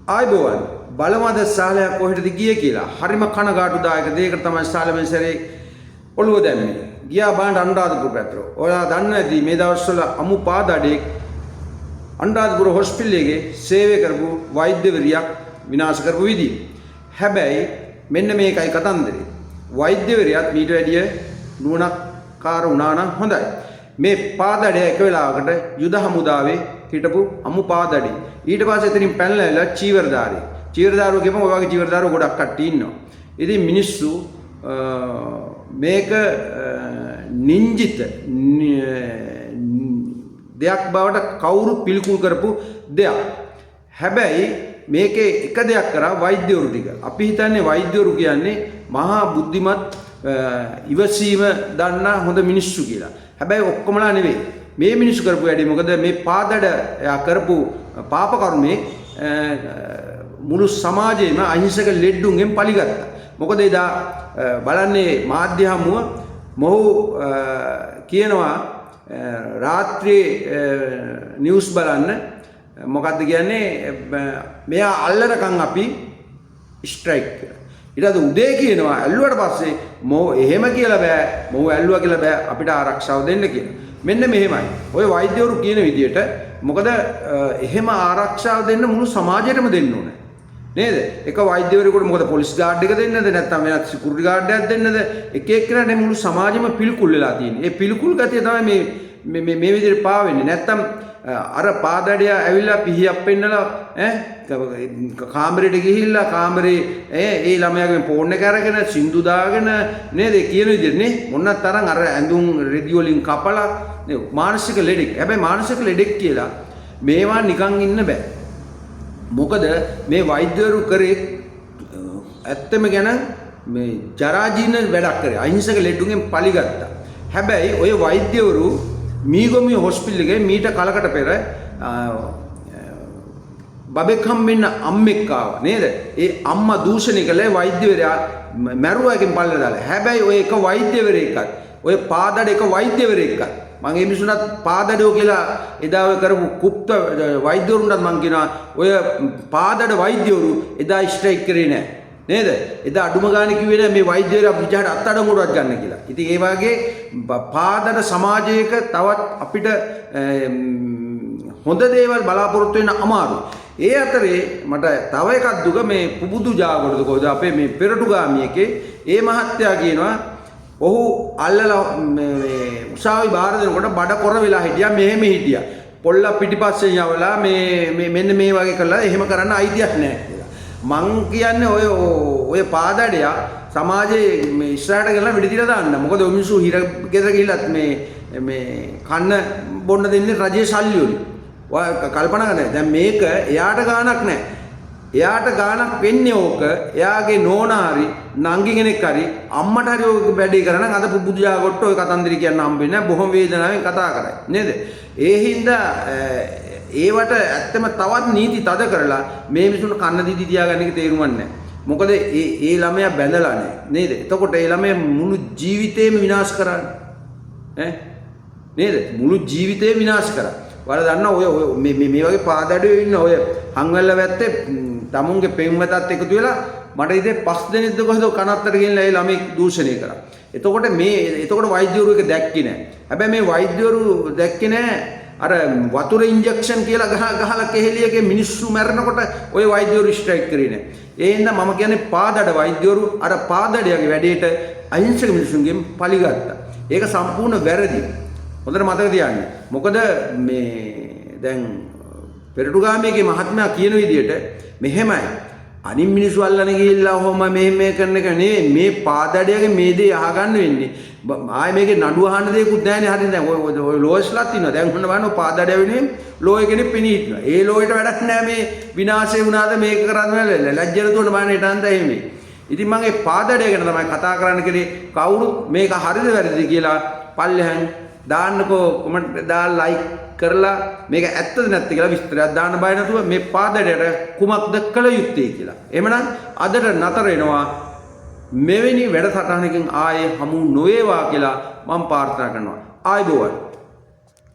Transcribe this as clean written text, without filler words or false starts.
ආයිබෝවන් බලමද සාලයක් කොහෙටද ගියේ කියලා හරිම කනගාටුදායක දෙයකට තමයි සාලමේ සැරේ ඔළුව දැම්මේ. ගියා බාන්න අනුරාධපුර පැත්තට. ඔයා දන්නේ නැති මේ දවස්වල අමු පාදඩේ අනුරාධපුර හොස්පිටල් එකේ සේවය කරපු වෛද්‍යවරියක් විනාශ කරපු විදිය. හැබැයි මෙන්න මේකයි කතන්දරේ. වෛද්‍යවරියත් මීට වැඩිය නුවණක්කාර වුණා නම් හොඳයි. මේ පාදඩේ එක වෙලාවකට යුද හමුදාවේ හිටපු අමු පාදඩේ. ඊට පස්සේ එතනින් පැනලා චීවරදාරේ. චීවරදාරුව කියපම ඔය වගේ චීවරදාරුව ගොඩක් කට්ටිය ඉන්නවා. ඉතින් මිනිස්සු මේක නින්ජිත දෙයක් බවට කවුරු පිළිකුල් කරපු දෙයක්. හැබැයි මේකේ එක දෙයක් කරා වෛද්‍යවරු ටික. අපි හිතන්නේ වෛද්‍යවරු කියන්නේ මහා බුද්ධිමත් ඉවසීම දන්නා හොඳ මිනිස්සු කියලා. හැබැයි ඔක්කොමලා නෙවෙයි. මේ මිනිස්සු කරපු වැඩේ මොකද මේ පාදඩ කරපු පාප කර්මේ මුළු සමාජයේම අහිංසක ලෙඩ්ඩුන්ගෙන් පලිගත්තා. මොකද එදා බලන්නේ මාධ්‍ය හමුව මොහු කියනවා රාත්‍රියේ නිවුස් බලන්න මොකද්ද කියන්නේ මෙයා අල්ලනකම් අපි ස්ට්‍රයික් කරා. ඊට පස්සේ උදේ කියනවා ඇල්ලුවට පස්සේ මොහු එහෙම කියලා බෑ මොහු ඇල්ලුවා කියලා බෑ අපිට ආරක්ෂාව දෙන්න කියලා. මෙන්න මෙහෙමයි. ඔය වෛද්‍යවරු කියන විදිහට මොකද එහෙම ආරක්ෂාව දෙන්න මුළු සමාජයටම දෙන්න ඕනේ. නේද? එක වෛද්‍යවරයෙකුට මොකද පොලිස් ගාඩ් එක දෙන්නද නැත්නම් වෙනත් සිකියුරිටි ගාඩ් එකක් දෙන්නද? එක එක්කෙනාට මුළු සමාජෙම පිළිකුල් වෙලා තියෙන්නේ. ඒ පිළිකුල් ගතිය තමයි මේ විදිහට පාවෙන්නේ. නැත්නම් අර පාදඩිය ඇවිල්ලා පිහියක් පෙන්නලා කාමරේට ගිහිල්ලා කාමරේ ඒ ළමයාගේ ෆෝන් එක අරගෙන සින්දු දාගෙන නේද කියන විදිහට නේ මොනක් තරම් අර ඇඳුම් රෙදි වලින් කපලා නේ මානසික ලෙඩෙක්. හැබැයි මානසික ලෙඩෙක් කියලා මේවා නිකන් ඉන්න බෑ. මොකද මේ වෛද්‍යවරු කරේ ඇත්තම ගැන මේ ජරා ජීර්ණ වැඩක් කරේ. අහිංසක ලෙඩුන්ගෙන් පලිගත්තා. හැබැයි ඔය වෛද්‍යවරු මීගොමිය හොස්පිටල් එකේ මීට කලකට පෙර බබෙක් හම්බෙන්න අම්මෙක් ආවා නේද? ඒ අම්මා දූෂණය කළේ වෛද්‍යවරයා මැරුවාකින් පල්ලේ දාලා. හැබැයි ඔය එක වෛද්‍යවරයෙක්වත් ඔය පාදඩ එක වෛද්‍යවරයෙක්වත් මම මේ මිනිසුන්ට පාදඩෝ කියලා එදා ඔය කරපු කුප්ත වෛද්‍යවරුන්ටත් මම කියනවා ඔය පාදඩ වෛද්‍යවරු එදා ස්ට්‍රයික් කරේ නැහැ. නේද? එදා අඩුම ගානේ කිව්වේ නෑ මේ වෛද්‍යවරයා විජහට අත්අඩංගුවට ගන්න කියලා. ඉතින් ඒ වගේ පාදඩ සමාජයක තවත් අපිට හොඳ දේවල් බලාපොරොත්තු වෙන්න අමාරුයි. ඒ අතරේ මට තව එකක් දුක මේ පුබුදු ජාගරද කොහොද අපේ මේ පෙරටුගාමියකේ ඒ මහත්තයා කියනවා ඔහු අල්ලලා මේ උසාවි බාර දෙනකොට බඩ කොර වෙලා හිටියා මෙහෙම හිටියා. පොල්ල පිටිපස්සෙන් යවලා මේ මෙන්න මේ වගේ කළා එහෙම කරන්න අයිතියක් නැහැ කියලා. මං කියන්නේ ඔය පාදඩයා සමාජයේ මේ ඉස්සරහට ගලලා වෙඩි තියලා දාන්න. මොකද ඔය මිනිස්සු හිර ගෙදර ගිහිල්ලත් මේ කන්න බොන්න දෙන්නේ රජයේ සල්ලි වලින්. ඔය කල්පනා කරන්න. දැන් මේක එයාට ගාණක් නැහැ. එයාට ගාණක් වෙන්නේ ඕක එයාගේ නෝනා හරි නංගි කෙනෙක් හරි අම්මට හරි ඔය වැඩේ කරා නම් අද පුබුදු ජාගොට්ට ඔය කතන්දර කියන්න හම්බෙන්නේ නැහැ. බොහොම වේදනාවෙන් කතා කරයි. නේද? ඒ හින්දා ඒවට ඇත්තම තවත් නීති තද කරලා මේ මිනිසුන්ට කන්න දීදී තියාගන්න එක තේරුම් නැහැ. මොකද ඒ ළමයා බැඳලා නැහැ. නේද? එතකොට ඒ ළමයා මුළු ජීවිතේම විනාශ කරන්නේ. නේද? මුළු ජීවිතේම විනාශ කරා. වල දන්න ඔය මේ වගේ පාදඩුවේ ඉන්න ඔය හංවැල්ල වැත්තේ තමුන්ගේ පෙම්වතත් එකතු වෙලා මට ඉතින් 5 දෙනෙක්ද කොහොද කනත්තට ගිහිල්ලා ඒ ළමයි දූෂණය කරා. එතකොට වෛද්‍යවරු එක දැක්කේ නැහැ. හැබැයි මේ වෛද්‍යවරු දැක්කේ නැහැ අර වතුර ඉන්ජෙක්ෂන් කියලා ගහලා කෙහෙලියගේ මිනිස්සු මැරෙනකොට ඔය වෛද්‍යවරු ස්ට්‍රයික් කරේ නැහැ. ඒ හින්දා මම කියන්නේ පාදඩ වෛද්‍යවරු අර පාදඩයාගේ වැඩේට අහිංසක මිනිසුන්ගෙන් පලිගත්තා. ඒක සම්පූර්ණ වැරදි. හොඳට මතක තියාගන්න. මොකද මේ දැන් පෙරටුගාමියගේ මහත්මයා කියන විදිහට මෙහෙමයි. අනිත් මිනිස්සු අල්ලන ගිහිල්ලා ඔහොම මේ කරන එක නෙවෙයි මේ පාදඩියගේ මේ දේ අහගන්න වෙන්නේ. ආයේ මේකේ නඩුව අහන්න දෙයක්වත් නැහැ නේ. හරිද? දැන් ඔය ලෝස්ලාත් ඉන්නවා. දැන් මොන බලන්න පාදඩිය වෙනුවෙන් ලෝය කෙනෙක් පෙනී හිටිනවා. ඒ ලෝයට වැඩක් නැහැ මේ විනාශය වුණාද මේක කරන්න ලැජ්ජල දුවන බලන්න හිටන්ද එහෙමයි. ඉතින් මම ඒ පාදඩිය ගැන තමයි කතා කරන්න කලේ. කවුරුත් මේක හරිද වැරදිද කියලා පල්ලෙහන් දාන්නකෝ කමෙන්ට් දාලා ලයික් කරලා මේක ඇත්තද නැත්ද කියලා විස්තරයක් දාන්න බය නැතුව මේ පාදඩයට කුමක්ද කළ යුත්තේ කියලා. එහෙමනම් අදට නතර වෙනවා මෙවැනි වැඩසටහනකින් ආයේ හමු නොවේවා කියලා මම ප්‍රාර්ථනා කරනවා. ආයුබෝවන්.